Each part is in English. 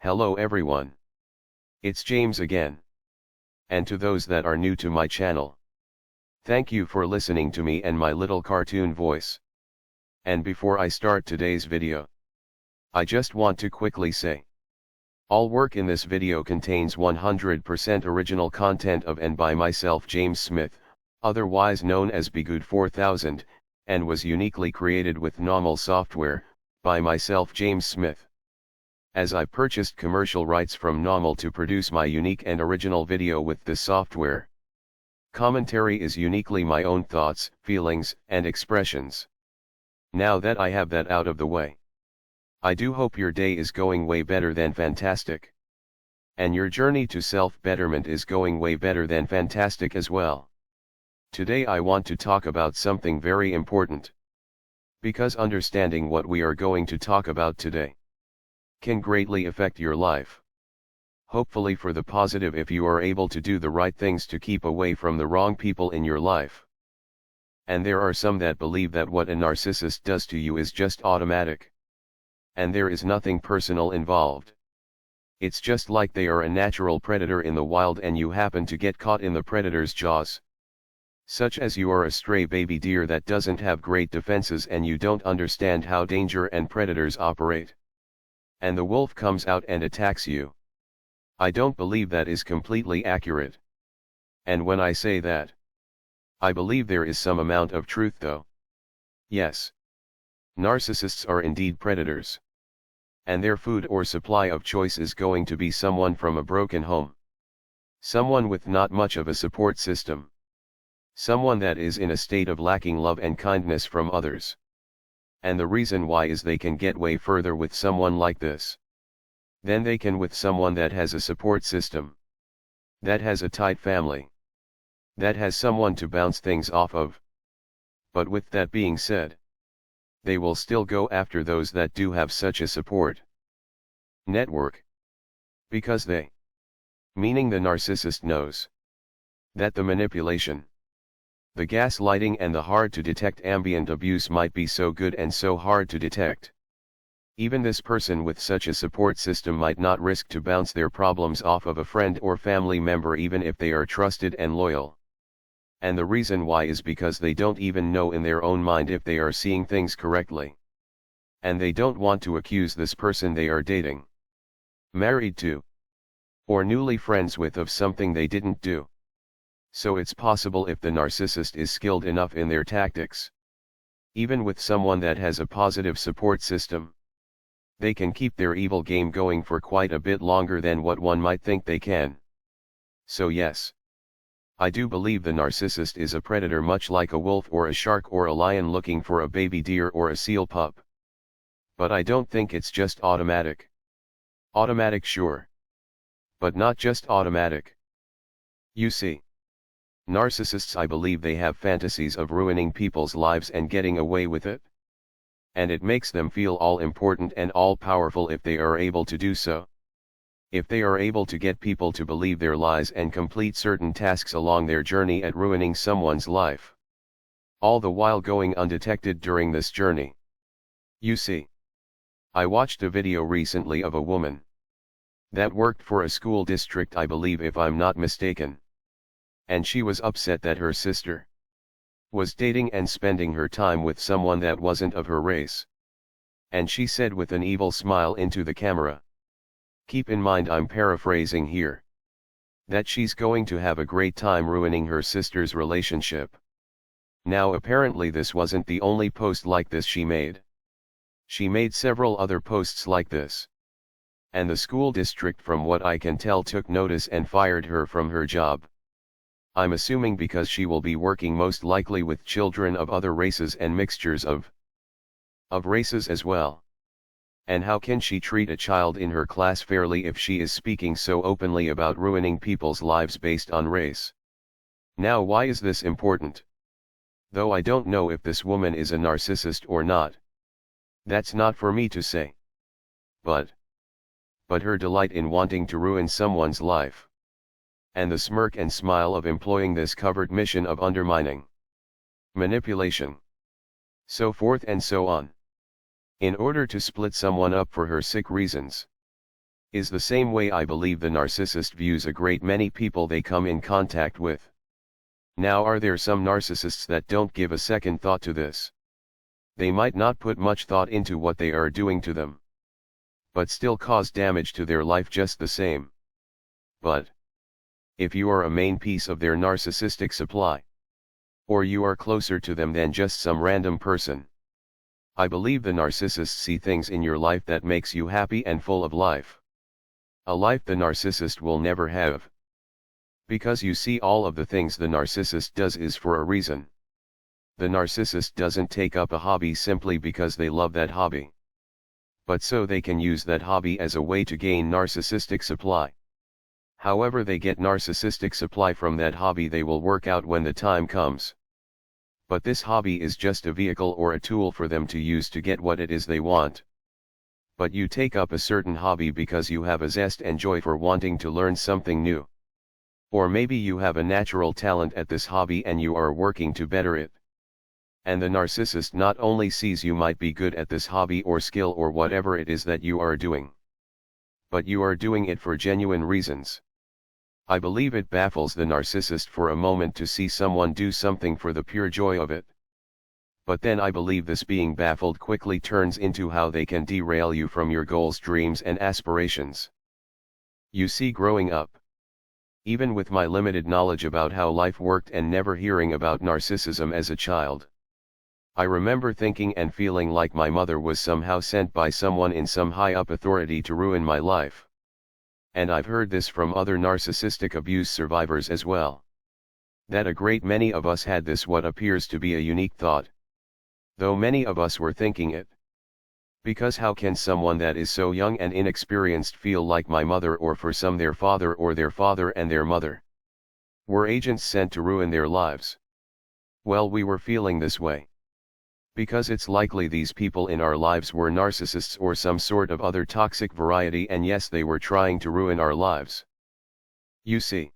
Hello everyone. It's James again. And to those that are new to my channel, thank you for listening to me and my little cartoon voice. And before I start today's video, I just want to quickly say, all work in this video contains 100% original content of and by myself, James Smith, otherwise known as Bgood 4000, and was uniquely created with NAWMAL software, by myself, James Smith. As I purchased commercial rights from NAWMAL to produce my unique and original video with this software. Commentary is uniquely my own thoughts, feelings, and expressions. Now that I have that out of the way, I do hope your day is going way better than fantastic. And your journey to self-betterment is going way better than fantastic as well. Today I want to talk about something very important. Because understanding what we are going to talk about today can greatly affect your life. Hopefully for the positive if you are able to do the right things to keep away from the wrong people in your life. And there are some that believe that what a narcissist does to you is just automatic. And there is nothing personal involved. It's just like they are a natural predator in the wild and you happen to get caught in the predator's jaws. Such as you are a stray baby deer that doesn't have great defenses and you don't understand how danger and predators operate. And the wolf comes out and attacks you. I don't believe that is completely accurate. And when I say that, I believe there is some amount of truth though. Yes. Narcissists are indeed predators. And their food or supply of choice is going to be someone from a broken home. Someone with not much of a support system. Someone that is in a state of lacking love and kindness from others. And the reason why is they can get way further with someone like this than they can with someone that has a support system, that has a tight family, that has someone to bounce things off of. But with that being said, they will still go after those that do have such a support network. Because they, meaning the narcissist, knows that the manipulation, the gaslighting and the hard to detect ambient abuse might be so good and so hard to detect. Even this person with such a support system might not risk to bounce their problems off of a friend or family member even if they are trusted and loyal. And the reason why is because they don't even know in their own mind if they are seeing things correctly. And they don't want to accuse this person they are dating, married to, or newly friends with of something they didn't do. So it's possible if the narcissist is skilled enough in their tactics, even with someone that has a positive support system, they can keep their evil game going for quite a bit longer than what one might think they can. So yes, I do believe the narcissist is a predator much like a wolf or a shark or a lion looking for a baby deer or a seal pup. But I don't think it's just automatic. Automatic, sure. But not just automatic. You see, narcissists, I believe they have fantasies of ruining people's lives and getting away with it. And it makes them feel all important and all powerful if they are able to do so. If they are able to get people to believe their lies and complete certain tasks along their journey at ruining someone's life. All the while going undetected during this journey. You see, I watched a video recently of a woman that worked for a school district, I believe if I'm not mistaken. And she was upset that her sister was dating and spending her time with someone that wasn't of her race. And she said with an evil smile into the camera, keep in mind I'm paraphrasing here, that she's going to have a great time ruining her sister's relationship. Now apparently this wasn't the only post like this she made. She made several other posts like this. And the school district, from what I can tell, took notice and fired her from her job. I'm assuming because she will be working most likely with children of other races and mixtures of races as well. And how can she treat a child in her class fairly if she is speaking so openly about ruining people's lives based on race? Now why is this important? Though I don't know if this woman is a narcissist or not. That's not for me to say. But her delight in wanting to ruin someone's life. And the smirk and smile of employing this covert mission of undermining, manipulation, so forth and so on, in order to split someone up for her sick reasons. is the same way I believe the narcissist views a great many people they come in contact with. Now, are there some narcissists that don't give a second thought to this? They might not put much thought into what they are doing to them, but still cause damage to their life just the same. But if you are a main piece of their narcissistic supply, or you are closer to them than just some random person, I believe the narcissists see things in your life that makes you happy and full of life. A life the narcissist will never have. Because you see, all of the things the narcissist does is for a reason. The narcissist doesn't take up a hobby simply because they love that hobby, but so they can use that hobby as a way to gain narcissistic supply. However they get narcissistic supply from that hobby, they will work out when the time comes. But this hobby is just a vehicle or a tool for them to use to get what it is they want. But you take up a certain hobby because you have a zest and joy for wanting to learn something new. Or maybe you have a natural talent at this hobby and you are working to better it. And the narcissist not only sees you might be good at this hobby or skill or whatever it is that you are doing, but you are doing it for genuine reasons. I believe it baffles the narcissist for a moment to see someone do something for the pure joy of it. But then I believe this being baffled quickly turns into how they can derail you from your goals, dreams and aspirations. You see, growing up, even with my limited knowledge about how life worked and never hearing about narcissism as a child, I remember thinking and feeling like my mother was somehow sent by someone in some high-up authority to ruin my life. And I've heard this from other narcissistic abuse survivors as well. That a great many of us had this what appears to be a unique thought, though many of us were thinking it. Because how can someone that is so young and inexperienced feel like my mother, or for some their father or their father and their mother were agents sent to ruin their lives? Well, we were feeling this way because it's likely these people in our lives were narcissists or some sort of other toxic variety, and yes, they were trying to ruin our lives. You see,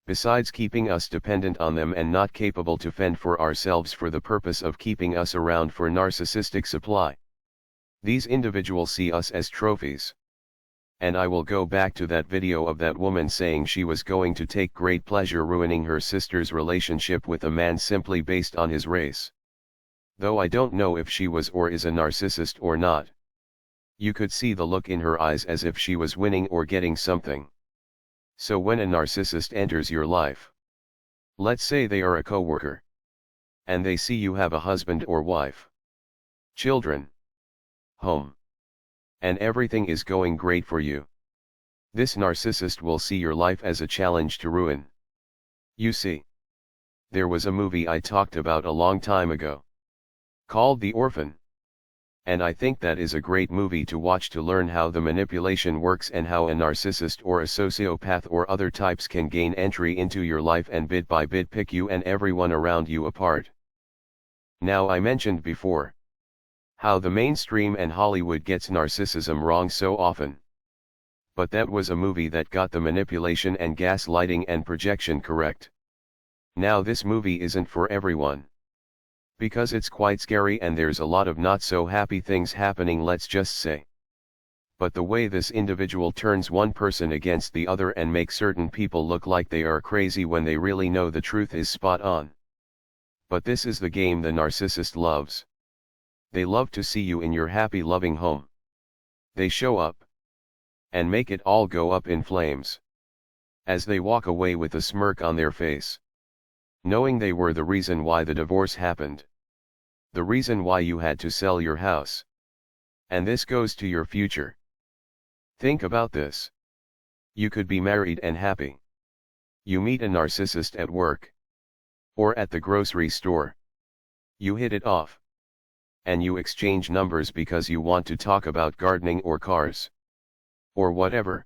besides keeping us dependent on them and not capable to fend for ourselves for the purpose of keeping us around for narcissistic supply, these individuals see us as trophies. And I will go back to that video of that woman saying she was going to take great pleasure ruining her sister's relationship with a man simply based on his race. Though I don't know if she was or is a narcissist or not. You could see the look in her eyes as if she was winning or getting something. So when a narcissist enters your life, let's say they are a coworker, and they see you have a husband or wife, children, home, and everything is going great for you, this narcissist will see your life as a challenge to ruin. You see, there was a movie I talked about a long time ago, called The Orphan. And I think that is a great movie to watch to learn how the manipulation works and how a narcissist or a sociopath or other types can gain entry into your life and bit by bit pick you and everyone around you apart. Now, I mentioned before how the mainstream and Hollywood gets narcissism wrong so often. But that was a movie that got the manipulation and gaslighting and projection correct. Now this movie isn't for everyone, because it's quite scary and there's a lot of not so happy things happening, let's just say. But the way this individual turns one person against the other and makes certain people look like they are crazy when they really know the truth is spot on. But this is the game the narcissist loves. They love to see you in your happy, loving home. They show up and make it all go up in flames as they walk away with a smirk on their face, knowing they were the reason why the divorce happened, the reason why you had to sell your house. And this goes to your future. Think about this. You could be married and happy. You meet a narcissist at work, or at the grocery store. You hit it off, and you exchange numbers because you want to talk about gardening or cars, or whatever.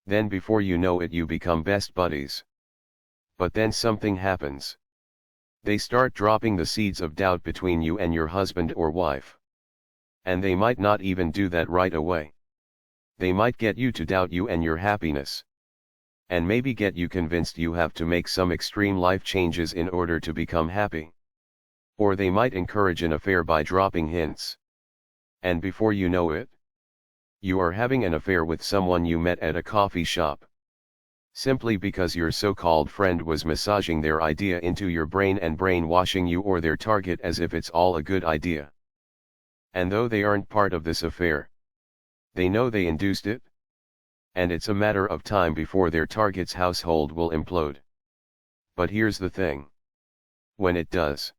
Then before you know it, you become best buddies. But then something happens. They start dropping the seeds of doubt between you and your husband or wife. And they might not even do that right away. They might get you to doubt you and your happiness. And maybe get you convinced you have to make some extreme life changes in order to become happy. Or they might encourage an affair by dropping hints. And before you know it, You are having an affair with someone you met at a coffee shop. Simply because your so-called friend was massaging their idea into your brain and brainwashing you or their target as if it's all a good idea. And though they aren't part of this affair, they know they induced it. And it's a matter of time before their target's household will implode. But here's the thing. When it does,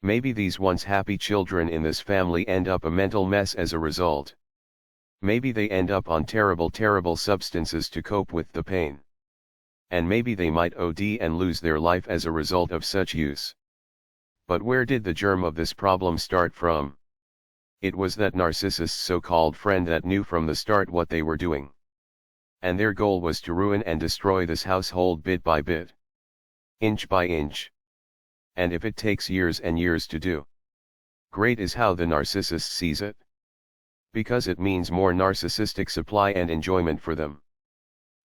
maybe these once happy children in this family end up a mental mess as a result. Maybe they end up on terrible substances to cope with the pain. And maybe they might OD and lose their life as a result of such use. But where did the germ of this problem start from? It was that narcissist's so-called friend that knew from the start what they were doing. And their goal was to ruin and destroy this household bit by bit, inch by inch. And if it takes years and years to do, great is how the narcissist sees it. Because it means more narcissistic supply and enjoyment for them.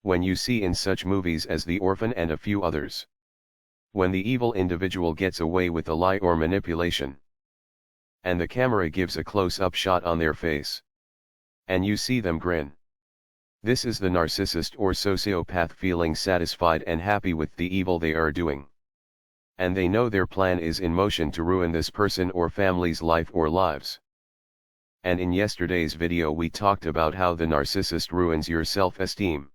When you see in such movies as The Orphan and a few others, when the evil individual gets away with a lie or manipulation, and the camera gives a close-up shot on their face, and you see them grin. This is the narcissist or sociopath feeling satisfied and happy with the evil they are doing. And they know their plan is in motion to ruin this person or family's life or lives. And in yesterday's video we talked about how the narcissist ruins your self-esteem.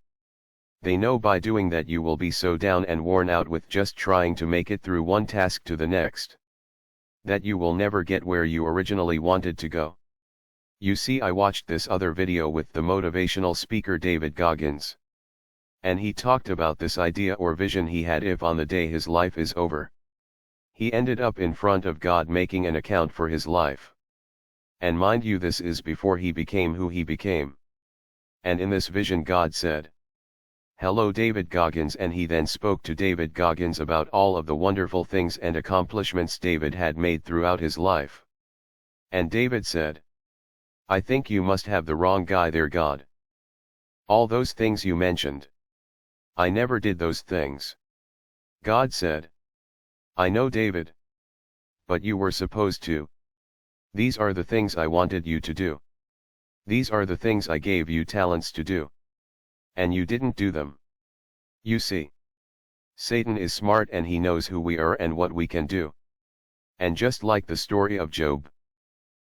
They know by doing that you will be so down and worn out with just trying to make it through one task to the next, that you will never get where you originally wanted to go. You see, I watched this other video with the motivational speaker David Goggins. And he talked about this idea or vision he had if on the day his life is over, he ended up in front of God making an account for his life. And mind you, this is before he became who he became. And in this vision God said, "Hello David Goggins," and he then spoke to David Goggins about all of the wonderful things and accomplishments David had made throughout his life. And David said, "I think you must have the wrong guy there, God. All those things you mentioned, I never did those things." God said, "I know, David. But you were supposed to. These are the things I wanted you to do. These are the things I gave you talents to do. And you didn't do them." You see, Satan is smart and he knows who we are and what we can do. And just like the story of Job,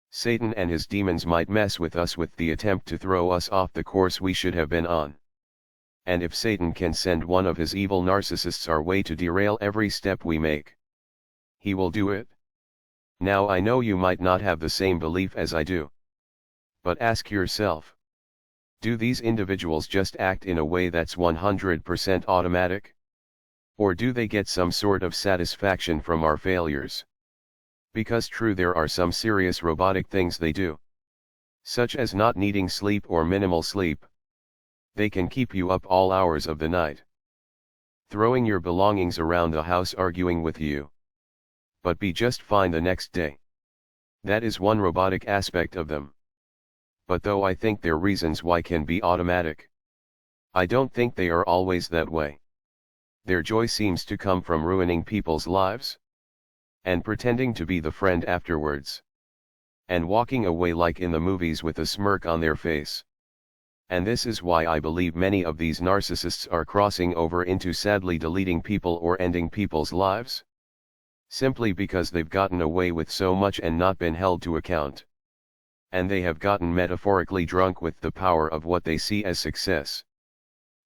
Satan and his demons might mess with us with the attempt to throw us off the course we should have been on. And if Satan can send one of his evil narcissists our way to derail every step we make, he will do it. Now I know you might not have the same belief as I do. But ask yourself, do these individuals just act in a way that's 100% automatic? Or do they get some sort of satisfaction from our failures? Because true, there are some serious robotic things they do, such as not needing sleep or minimal sleep. They can keep you up all hours of the night, throwing your belongings around the house, arguing with you, but be just fine the next day. That is one robotic aspect of them. But though I think their reasons why can be automatic, I don't think they are always that way. Their joy seems to come from ruining people's lives, and pretending to be the friend afterwards, and walking away like in the movies with a smirk on their face. And this is why I believe many of these narcissists are crossing over into sadly deleting people or ending people's lives. Simply because they've gotten away with so much and not been held to account. And they have gotten metaphorically drunk with the power of what they see as success.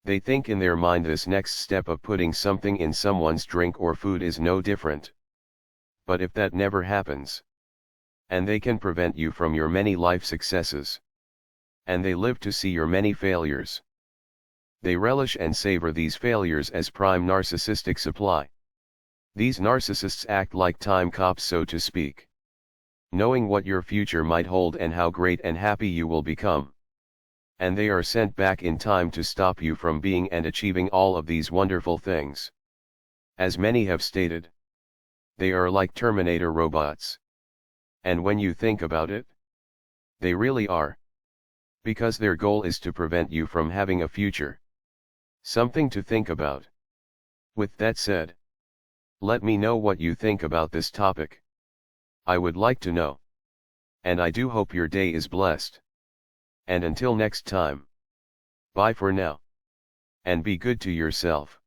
They think in their mind this next step of putting something in someone's drink or food is no different. But if that never happens, and they can prevent you from your many life successes, and they live to see your many failures, they relish and savor these failures as prime narcissistic supply. These narcissists act like time cops, so to speak, knowing what your future might hold and how great and happy you will become. And they are sent back in time to stop you from being and achieving all of these wonderful things. As many have stated, they are like Terminator robots. And when you think about it, they really are. Because their goal is to prevent you from having a future. Something to think about. With that said, let me know what you think about this topic. I would like to know. And I do hope your day is blessed. And until next time. Bye for now. And be good to yourself.